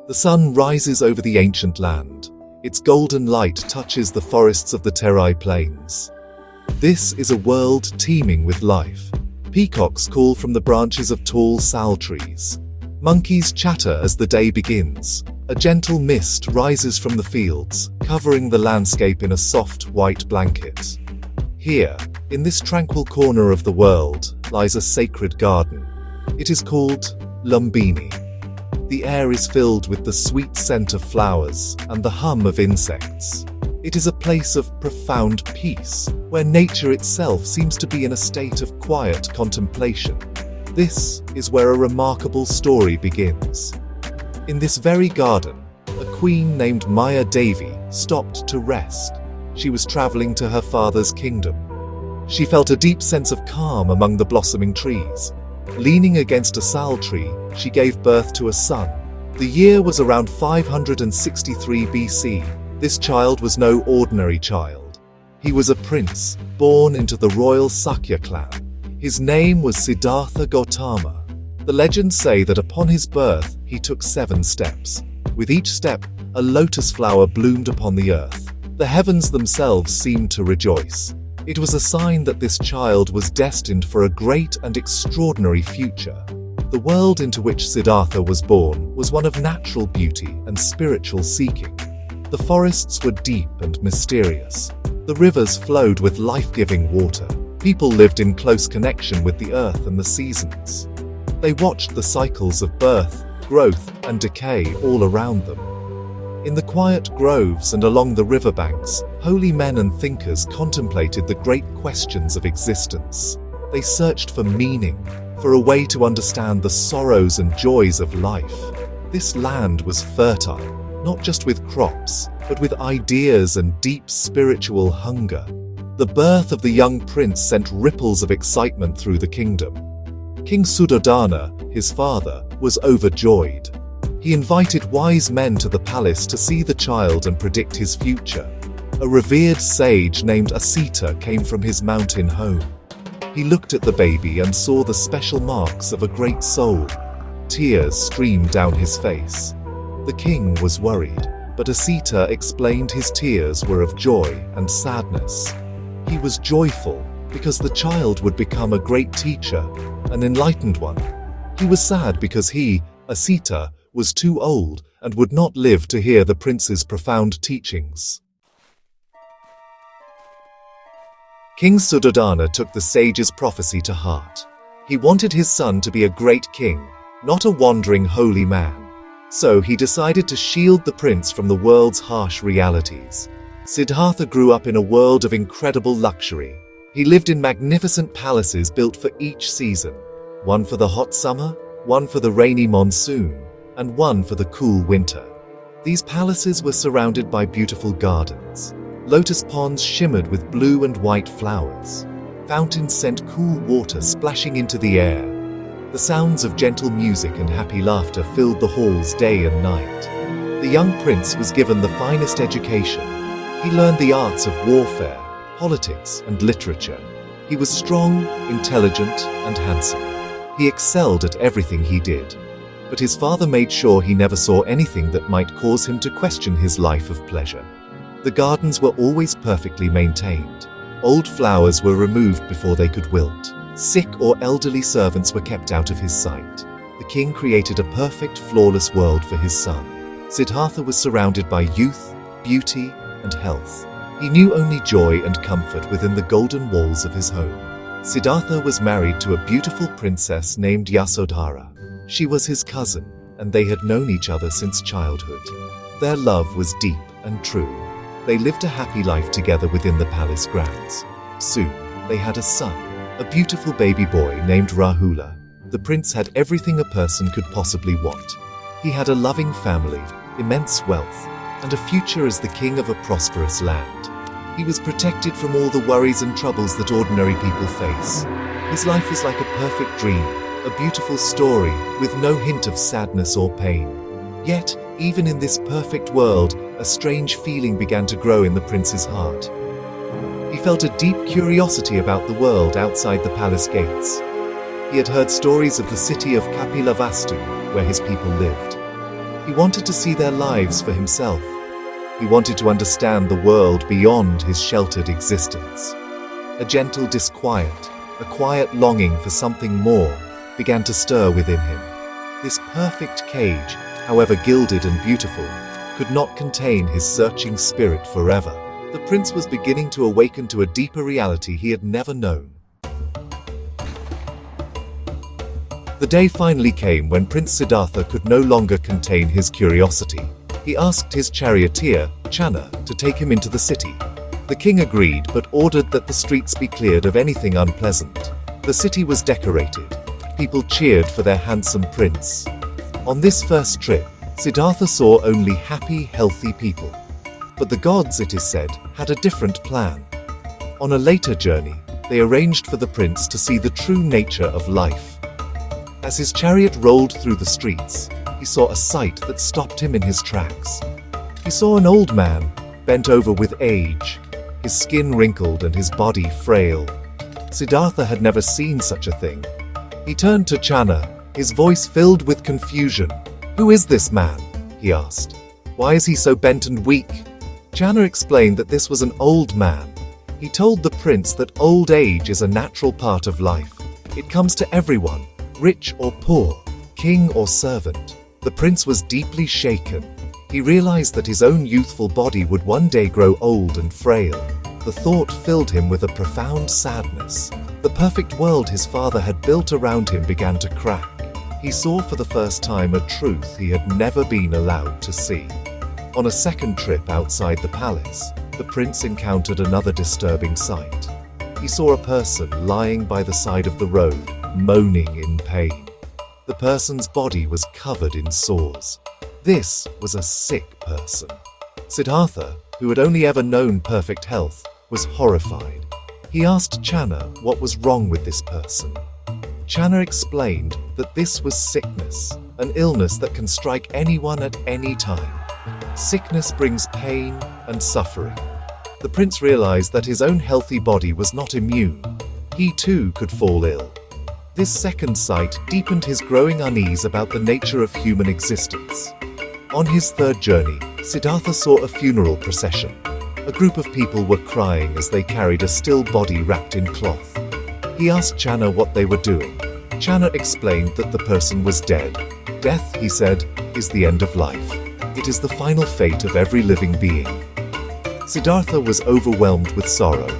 The sun rises over the ancient land. Its golden light touches the forests of the Terai Plains. This is a world teeming with life. Peacocks call from the branches of tall sal trees. Monkeys chatter as the day begins. A gentle mist rises from the fields, covering the landscape in a soft white blanket. Here, in this tranquil corner of the world, lies a sacred garden. It is called Lumbini. The air is filled with the sweet scent of flowers and the hum of insects. It is a place of profound peace, where nature itself seems to be in a state of quiet contemplation. This is where a remarkable story begins. In this very garden, a queen named Maya Devi stopped to rest. She was traveling to her father's kingdom. She felt a deep sense of calm among the blossoming trees. Leaning against a sal tree, she gave birth to a son. The year was around 563 BC. This child was no ordinary child. He was a prince, born into the royal Sakya clan. His name was Siddhartha Gautama. The legends say that upon his birth, he took 7 steps. With each step, a lotus flower bloomed upon the earth. The heavens themselves seemed to rejoice. It was a sign that this child was destined for a great and extraordinary future. The world into which Siddhartha was born was one of natural beauty and spiritual seeking. The forests were deep and mysterious. The rivers flowed with life-giving water. People lived in close connection with the earth and the seasons. They watched the cycles of birth, growth, and decay all around them. In the quiet groves and along the riverbanks, holy men and thinkers contemplated the great questions of existence. They searched for meaning, for a way to understand the sorrows and joys of life. This land was fertile, not just with crops, but with ideas and deep spiritual hunger. The birth of the young prince sent ripples of excitement through the kingdom. King Suddhodana, his father, was overjoyed. He invited wise men to the palace to see the child and predict his future. A revered sage named Asita came from his mountain home. He looked at the baby and saw the special marks of a great soul. Tears streamed down his face. The king was worried, but Asita explained his tears were of joy and sadness. He was joyful because the child would become a great teacher, an enlightened one. He was sad because he, Asita, was too old and would not live to hear the prince's profound teachings. King Suddhodana took the sage's prophecy to heart. He wanted his son to be a great king, not a wandering holy man. So he decided to shield the prince from the world's harsh realities. Siddhartha grew up in a world of incredible luxury. He lived in magnificent palaces built for each season, one for the hot summer, one for the rainy monsoon, and one for the cool winter. These palaces were surrounded by beautiful gardens. Lotus ponds shimmered with blue and white flowers. Fountains sent cool water splashing into the air. The sounds of gentle music and happy laughter filled the halls day and night. The young prince was given the finest education. He learned the arts of warfare, politics, and literature. He was strong, intelligent, and handsome. He excelled at everything he did. But his father made sure he never saw anything that might cause him to question his life of pleasure. The gardens were always perfectly maintained. Old flowers were removed before they could wilt. Sick or elderly servants were kept out of his sight. The king created a perfect, flawless world for his son. Siddhartha was surrounded by youth, beauty, and health. He knew only joy and comfort within the golden walls of his home. Siddhartha was married to a beautiful princess named Yasodhara. She was his cousin, and they had known each other since childhood. Their love was deep and true. They lived a happy life together within the palace grounds. Soon, they had a son, a beautiful baby boy named Rahula. The prince had everything a person could possibly want. He had a loving family, immense wealth, and a future as the king of a prosperous land. He was protected from all the worries and troubles that ordinary people face. His life was like a perfect dream, a beautiful story with no hint of sadness or pain. Yet, even in this perfect world, a strange feeling began to grow in the prince's heart. He felt a deep curiosity about the world outside the palace gates. He had heard stories of the city of Kapilavastu, where his people lived. He wanted to see their lives for himself. He wanted to understand the world beyond his sheltered existence. A gentle disquiet, a quiet longing for something more, began to stir within him. This perfect cage, however gilded and beautiful, could not contain his searching spirit forever. The prince was beginning to awaken to a deeper reality he had never known. The day finally came when Prince Siddhartha could no longer contain his curiosity. He asked his charioteer, Channa, to take him into the city. The king agreed, but ordered that the streets be cleared of anything unpleasant. The city was decorated. People cheered for their handsome prince. On this first trip, Siddhartha saw only happy, healthy people. But the gods, it is said, had a different plan. On a later journey, they arranged for the prince to see the true nature of life. As his chariot rolled through the streets, he saw a sight that stopped him in his tracks. He saw an old man, bent over with age, his skin wrinkled and his body frail. Siddhartha had never seen such a thing. He turned to Channa, his voice filled with confusion. "Who is this man?" he asked. "Why is he so bent and weak?" Channa explained that this was an old man. He told the prince that old age is a natural part of life. It comes to everyone, rich or poor, king or servant. The prince was deeply shaken. He realized that his own youthful body would one day grow old and frail. The thought filled him with a profound sadness. The perfect world his father had built around him began to crack. He saw for the first time a truth he had never been allowed to see. On a second trip outside the palace, the prince encountered another disturbing sight. He saw a person lying by the side of the road, moaning in pain. The person's body was covered in sores. This was a sick person. Siddhartha, who had only ever known perfect health, was horrified. He asked Channa what was wrong with this person. Channa explained that this was sickness, an illness that can strike anyone at any time. Sickness brings pain and suffering. The prince realized that his own healthy body was not immune. He too could fall ill. This second sight deepened his growing unease about the nature of human existence. On his third journey, Siddhartha saw a funeral procession. A group of people were crying as they carried a still body wrapped in cloth. He asked Channa what they were doing. Channa explained that the person was dead. Death, he said, is the end of life. It is the final fate of every living being. Siddhartha was overwhelmed with sorrow,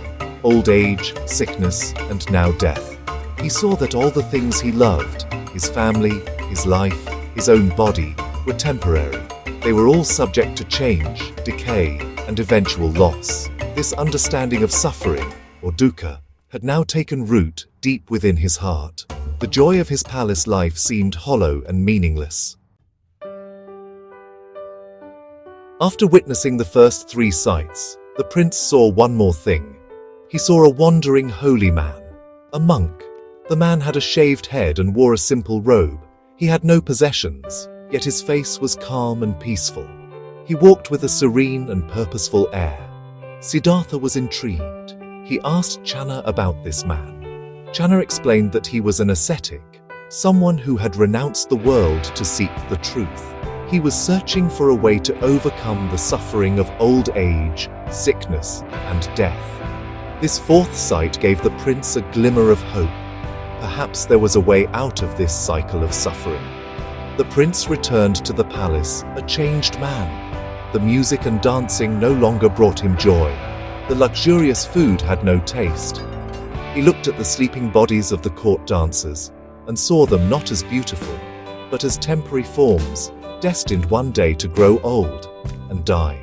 old age, sickness, and now death. He saw that all the things he loved, his family, his life, his own body, were temporary. They were all subject to change, decay, and eventual loss. This understanding of suffering, or dukkha, had now taken root deep within his heart. The joy of his palace life seemed hollow and meaningless. After witnessing the first three sights, the prince saw one more thing. He saw a wandering holy man, a monk. The man had a shaved head and wore a simple robe. He had no possessions, yet his face was calm and peaceful. He walked with a serene and purposeful air. Siddhartha was intrigued. He asked Channa about this man. Channa explained that he was an ascetic, someone who had renounced the world to seek the truth. He was searching for a way to overcome the suffering of old age, sickness, and death. This fourth sight gave the prince a glimmer of hope. Perhaps there was a way out of this cycle of suffering. The prince returned to the palace, a changed man. The music and dancing no longer brought him joy. The luxurious food had no taste. He looked at the sleeping bodies of the court dancers and saw them not as beautiful, but as temporary forms, destined one day to grow old and die.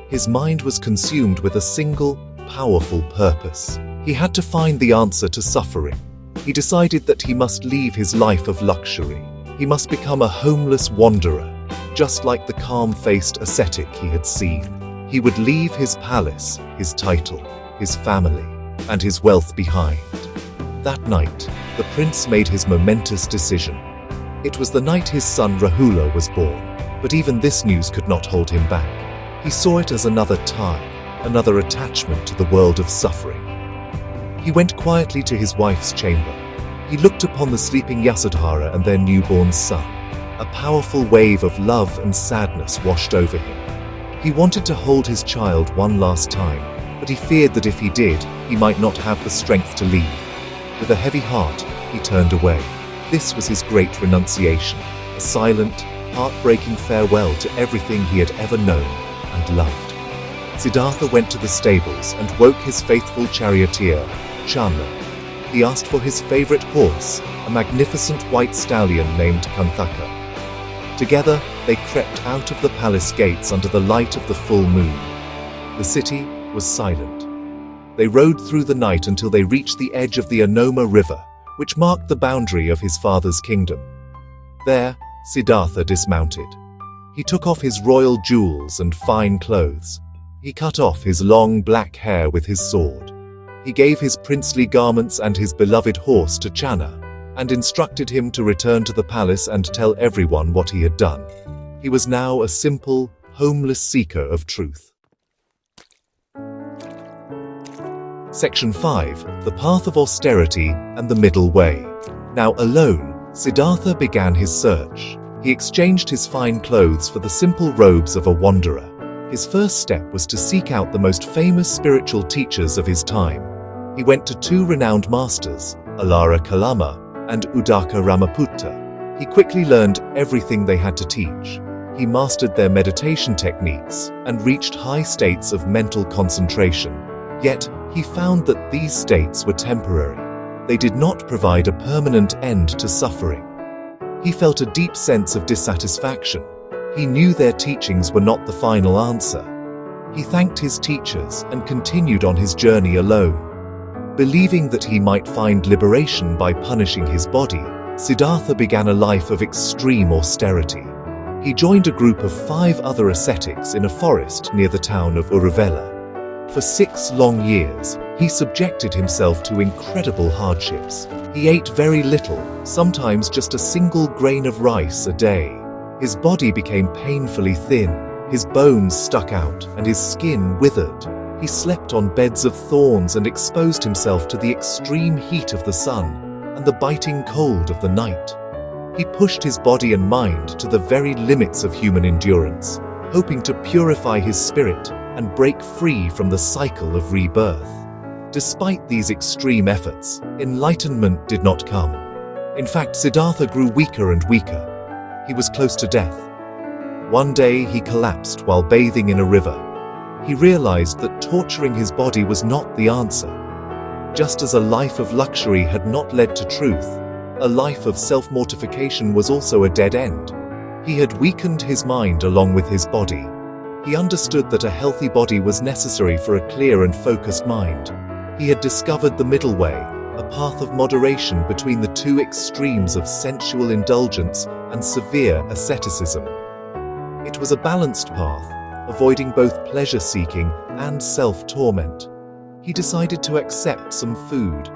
His mind was consumed with a single, powerful purpose. He had to find the answer to suffering. He decided that he must leave his life of luxury. He must become a homeless wanderer, just like the calm-faced ascetic he had seen. He would leave his palace, his title, his family, and his wealth behind. That night, the prince made his momentous decision. It was the night his son Rahula was born, but even this news could not hold him back. He saw it as another tie, another attachment to the world of suffering. He went quietly to his wife's chamber. He looked upon the sleeping Yasodhara and their newborn son. a powerful wave of love and sadness washed over him. He wanted to hold his child one last time, but he feared that if he did, he might not have the strength to leave. With a heavy heart, he turned away. This was his great renunciation, a silent, heartbreaking farewell to everything he had ever known and loved. Siddhartha went to the stables and woke his faithful charioteer, Chandra. He asked for his favorite horse, a magnificent white stallion named Kanthaka. Together, they crept out of the palace gates under the light of the full moon. The city was silent. They rode through the night until they reached the edge of the Anoma River, which marked the boundary of his father's kingdom. There, Siddhartha dismounted. He took off his royal jewels and fine clothes. He cut off his long black hair with his sword. He gave his princely garments and his beloved horse to Channa, and instructed him to return to the palace and tell everyone what he had done. He was now a simple, homeless seeker of truth. Section 5. The Path of Austerity and the Middle Way. Now alone, Siddhartha began his search. He exchanged his fine clothes for the simple robes of a wanderer. His first step was to seek out the most famous spiritual teachers of his time. He went to two renowned masters, Alara Kalama and Udaka Ramaputta. He quickly learned everything they had to teach. He mastered their meditation techniques and reached high states of mental concentration. Yet, he found that these states were temporary. They did not provide a permanent end to suffering. He felt a deep sense of dissatisfaction. He knew their teachings were not the final answer. He thanked his teachers and continued on his journey alone. Believing that he might find liberation by punishing his body, Siddhartha began a life of extreme austerity. He joined a group of 5 other ascetics in a forest near the town of Uruvela. For 6 long years, he subjected himself to incredible hardships. He ate very little, sometimes just a single grain of rice a day. His body became painfully thin, his bones stuck out, and his skin withered. He slept on beds of thorns and exposed himself to the extreme heat of the sun and the biting cold of the night. He pushed his body and mind to the very limits of human endurance, hoping to purify his spirit and break free from the cycle of rebirth. Despite these extreme efforts, enlightenment did not come. In fact, Siddhartha grew weaker and weaker. He was close to death. One day he collapsed while bathing in a river. He realized that torturing his body was not the answer. Just as a life of luxury had not led to truth, a life of self-mortification was also a dead end. He had weakened his mind along with his body. He understood that a healthy body was necessary for a clear and focused mind. He had discovered the middle way, a path of moderation between the two extremes of sensual indulgence and severe asceticism. It was a balanced path, avoiding both pleasure-seeking and self-torment. He decided to accept some food.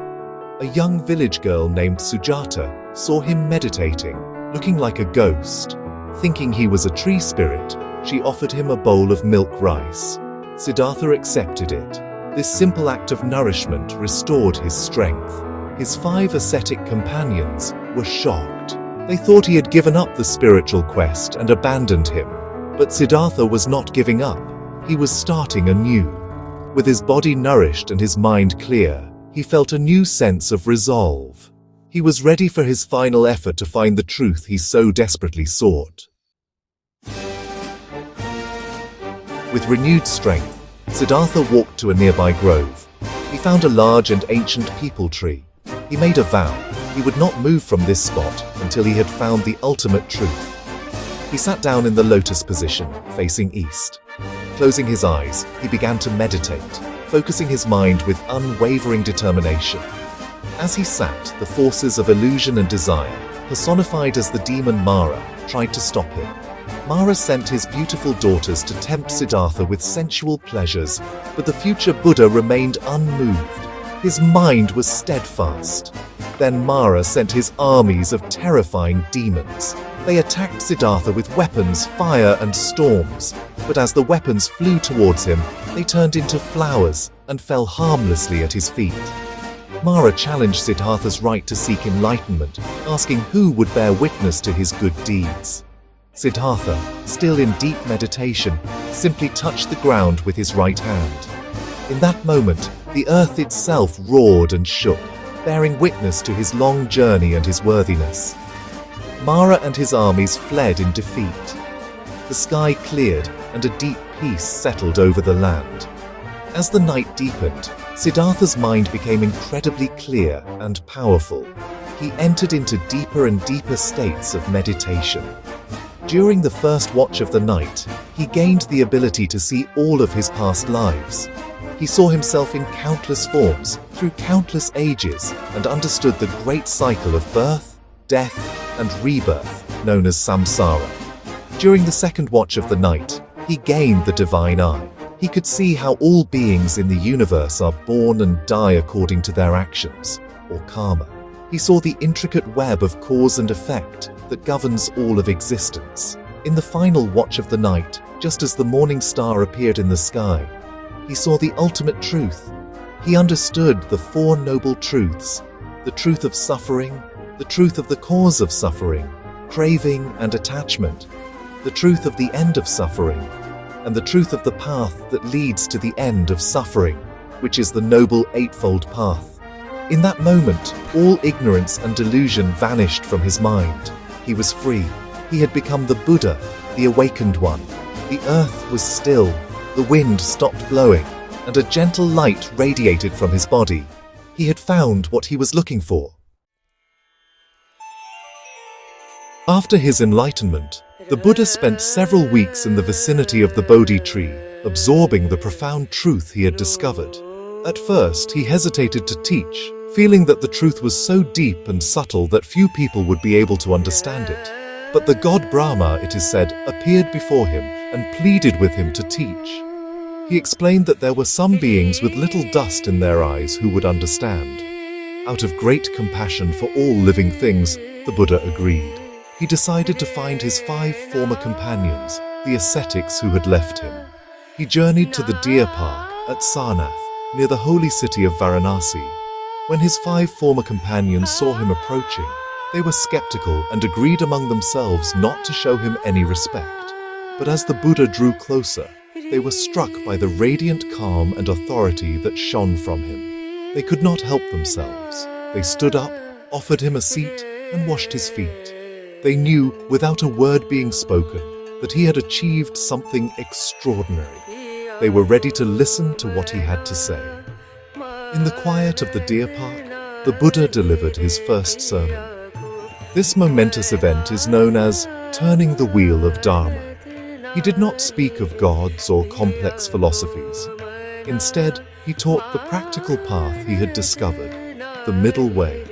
A young village girl named Sujata saw him meditating, looking like a ghost. Thinking he was a tree spirit, she offered him a bowl of milk rice. Siddhartha accepted it. This simple act of nourishment restored his strength. His 5 ascetic companions were shocked. They thought he had given up the spiritual quest and abandoned him. But Siddhartha was not giving up. He was starting anew. With his body nourished and his mind clear, he felt a new sense of resolve. He was ready for his final effort to find the truth he so desperately sought. With renewed strength, Siddhartha walked to a nearby grove. He found a large and ancient peepal tree. He made a vow. He would not move from this spot until he had found the ultimate truth. He sat down in the lotus position, facing east. Closing his eyes, he began to meditate, focusing his mind with unwavering determination. As he sat, the forces of illusion and desire, personified as the demon Mara, tried to stop him. Mara sent his beautiful daughters to tempt Siddhartha with sensual pleasures, but the future Buddha remained unmoved. His mind was steadfast. Then Mara sent his armies of terrifying demons. They attacked Siddhartha with weapons, fire, and storms, but as the weapons flew towards him, they turned into flowers and fell harmlessly at his feet. Mara challenged Siddhartha's right to seek enlightenment, asking who would bear witness to his good deeds. Siddhartha, still in deep meditation, simply touched the ground with his right hand. In that moment, the earth itself roared and shook, bearing witness to his long journey and his worthiness. Mara and his armies fled in defeat. The sky cleared and a deep peace settled over the land. As the night deepened, Siddhartha's mind became incredibly clear and powerful. He entered into deeper and deeper states of meditation. During the first watch of the night, he gained the ability to see all of his past lives. He saw himself in countless forms, through countless ages, and understood the great cycle of birth, death, and rebirth, known as samsara. During the second watch of the night, he gained the divine eye. He could see how all beings in the universe are born and die according to their actions, or karma. He saw the intricate web of cause and effect that governs all of existence. In the final watch of the night, just as the morning star appeared in the sky, he saw the ultimate truth. He understood the Four Noble Truths: the truth of suffering, the truth of the cause of suffering, craving and attachment, the truth of the end of suffering, and the truth of the path that leads to the end of suffering, which is the Noble Eightfold Path. In that moment, all ignorance and delusion vanished from his mind. He was free. He had become the Buddha, the awakened one. The earth was still, the wind stopped blowing, and a gentle light radiated from his body. He had found what he was looking for. After his enlightenment, the Buddha spent several weeks in the vicinity of the Bodhi Tree, absorbing the profound truth he had discovered. At first, he hesitated to teach, feeling that the truth was so deep and subtle that few people would be able to understand it. But the god Brahma, it is said, appeared before him and pleaded with him to teach. He explained that there were some beings with little dust in their eyes who would understand. Out of great compassion for all living things, the Buddha agreed. He decided to find his 5 former companions, the ascetics who had left him. He journeyed to the deer park at Sarnath, near the holy city of Varanasi. When his 5 former companions saw him approaching, they were skeptical and agreed among themselves not to show him any respect. But as the Buddha drew closer, they were struck by the radiant calm and authority that shone from him. They could not help themselves. They stood up, offered him a seat, and washed his feet. They knew, without a word being spoken, that he had achieved something extraordinary. They were ready to listen to what he had to say. In the quiet of the deer park, the Buddha delivered his first sermon. This momentous event is known as turning the wheel of Dharma. He did not speak of gods or complex philosophies. Instead, he taught the practical path he had discovered, the middle way.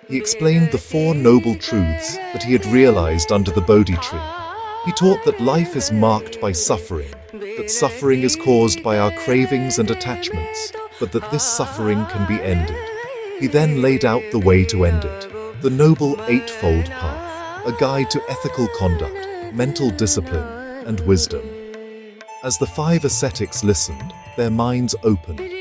He explained the 4 noble truths that he had realized under the Bodhi tree. He taught that life is marked by suffering, that suffering is caused by our cravings and attachments, but that this suffering can be ended. He then laid out the way to end it, the Noble Eightfold Path, a guide to ethical conduct, mental discipline, and wisdom. As the 5 ascetics listened, their minds opened.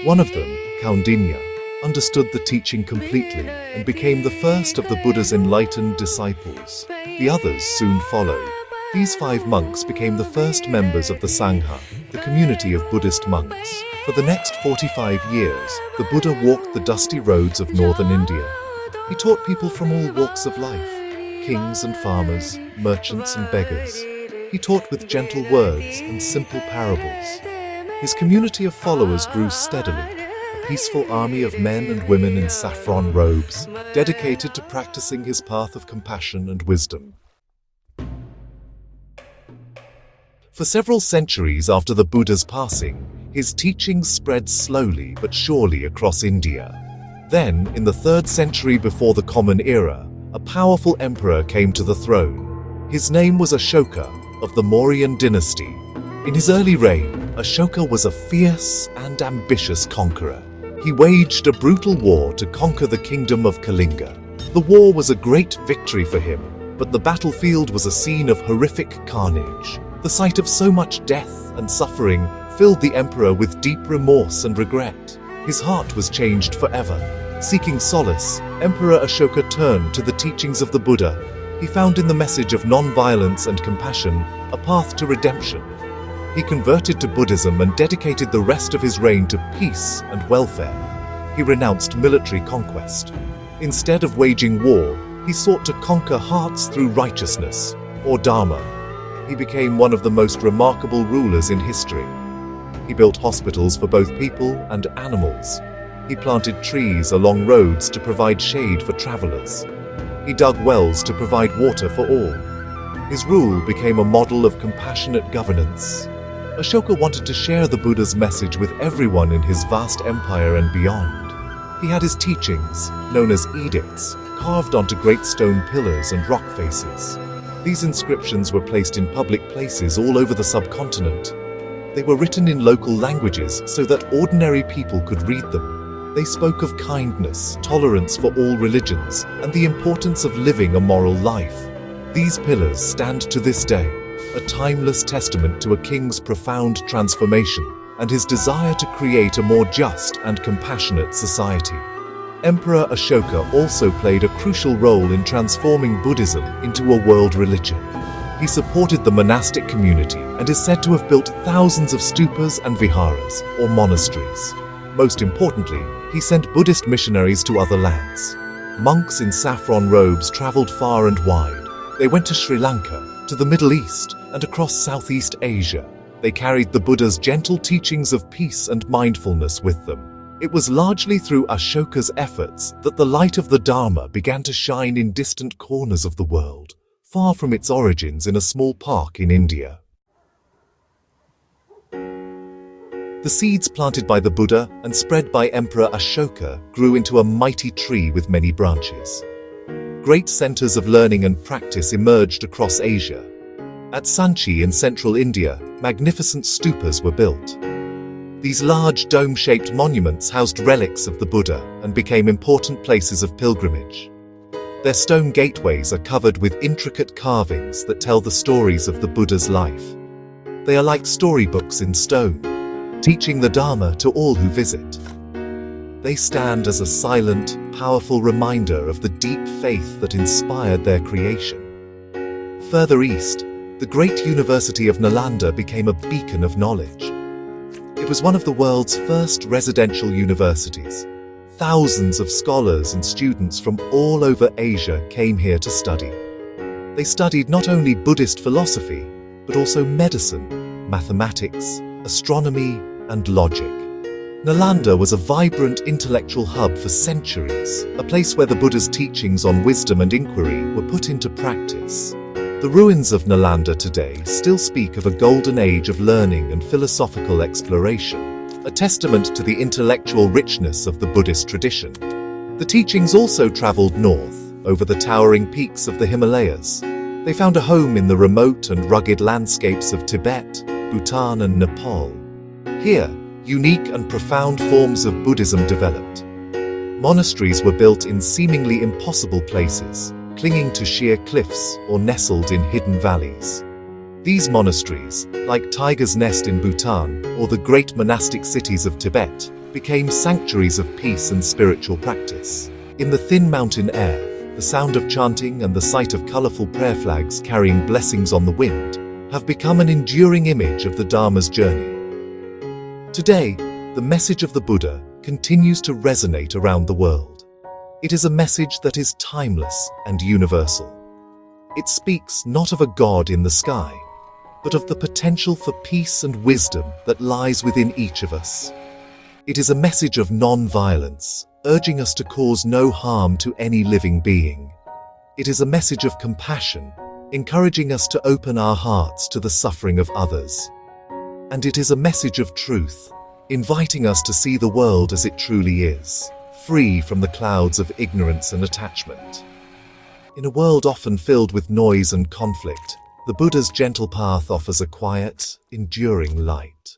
One of them, Kaundinya, understood the teaching completely and became the first of the Buddha's enlightened disciples. The others soon followed. These 5 monks became the first members of the Sangha, the community of Buddhist monks. For the next 45 years, the Buddha walked the dusty roads of northern India. He taught people from all walks of life, kings and farmers, merchants and beggars. He taught with gentle words and simple parables. His community of followers grew steadily, a peaceful army of men and women in saffron robes, dedicated to practicing his path of compassion and wisdom. For several centuries after the Buddha's passing, his teachings spread slowly but surely across India. Then, in the 3rd century before the Common Era, a powerful emperor came to the throne. His name was Ashoka, of the Mauryan dynasty. In his early reign, Ashoka was a fierce and ambitious conqueror. He waged a brutal war to conquer the kingdom of Kalinga. The war was a great victory for him, but the battlefield was a scene of horrific carnage. The sight of so much death and suffering filled the emperor with deep remorse and regret. His heart was changed forever. Seeking solace, Emperor Ashoka turned to the teachings of the Buddha. He found in the message of non-violence and compassion a path to redemption. He converted to Buddhism and dedicated the rest of his reign to peace and welfare. He renounced military conquest. Instead of waging war, he sought to conquer hearts through righteousness, or Dharma. He became one of the most remarkable rulers in history. He built hospitals for both people and animals. He planted trees along roads to provide shade for travelers. He dug wells to provide water for all. His rule became a model of compassionate governance. Ashoka wanted to share the Buddha's message with everyone in his vast empire and beyond. He had his teachings, known as edicts, carved onto great stone pillars and rock faces. These inscriptions were placed in public places all over the subcontinent. They were written in local languages so that ordinary people could read them. They spoke of kindness, tolerance for all religions, and the importance of living a moral life. These pillars stand to this day, a timeless testament to a king's profound transformation and his desire to create a more just and compassionate society. Emperor Ashoka also played a crucial role in transforming Buddhism into a world religion. He supported the monastic community and is said to have built thousands of stupas and viharas, or monasteries. Most importantly, he sent Buddhist missionaries to other lands. Monks in saffron robes traveled far and wide. They went to Sri Lanka, to the Middle East, and across Southeast Asia. They carried the Buddha's gentle teachings of peace and mindfulness with them. It was largely through Ashoka's efforts that the light of the Dharma began to shine in distant corners of the world, far from its origins in a small park in India. The seeds planted by the Buddha and spread by Emperor Ashoka grew into a mighty tree with many branches. Great centers of learning and practice emerged across Asia. At Sanchi in central India, magnificent stupas were built. These large dome-shaped monuments housed relics of the Buddha and became important places of pilgrimage. Their stone gateways are covered with intricate carvings that tell the stories of the Buddha's life. They are like storybooks in stone, teaching the Dharma to all who visit. They stand as a silent, powerful reminder of the deep faith that inspired their creation. Further east, the great University of Nalanda became a beacon of knowledge. It was one of the world's first residential universities. Thousands of scholars and students from all over Asia came here to study. They studied not only Buddhist philosophy, but also medicine, mathematics, astronomy, and logic. Nalanda was a vibrant intellectual hub for centuries, a place where the Buddha's teachings on wisdom and inquiry were put into practice. The ruins of Nalanda today still speak of a golden age of learning and philosophical exploration, a testament to the intellectual richness of the Buddhist tradition. The teachings also traveled north, over the towering peaks of the Himalayas. They found a home in the remote and rugged landscapes of Tibet, Bhutan, and Nepal. Here, unique and profound forms of Buddhism developed. Monasteries were built in seemingly impossible places, clinging to sheer cliffs or nestled in hidden valleys. These monasteries, like Tiger's Nest in Bhutan or the great monastic cities of Tibet, became sanctuaries of peace and spiritual practice. In the thin mountain air, the sound of chanting and the sight of colorful prayer flags carrying blessings on the wind have become an enduring image of the Dharma's journey. Today, the message of the Buddha continues to resonate around the world. It is a message that is timeless and universal. It speaks not of a God in the sky, but of the potential for peace and wisdom that lies within each of us. It is a message of non-violence, urging us to cause no harm to any living being. It is a message of compassion, encouraging us to open our hearts to the suffering of others. And it is a message of truth, inviting us to see the world as it truly is, free from the clouds of ignorance and attachment. In a world often filled with noise and conflict, the Buddha's gentle path offers a quiet, enduring light.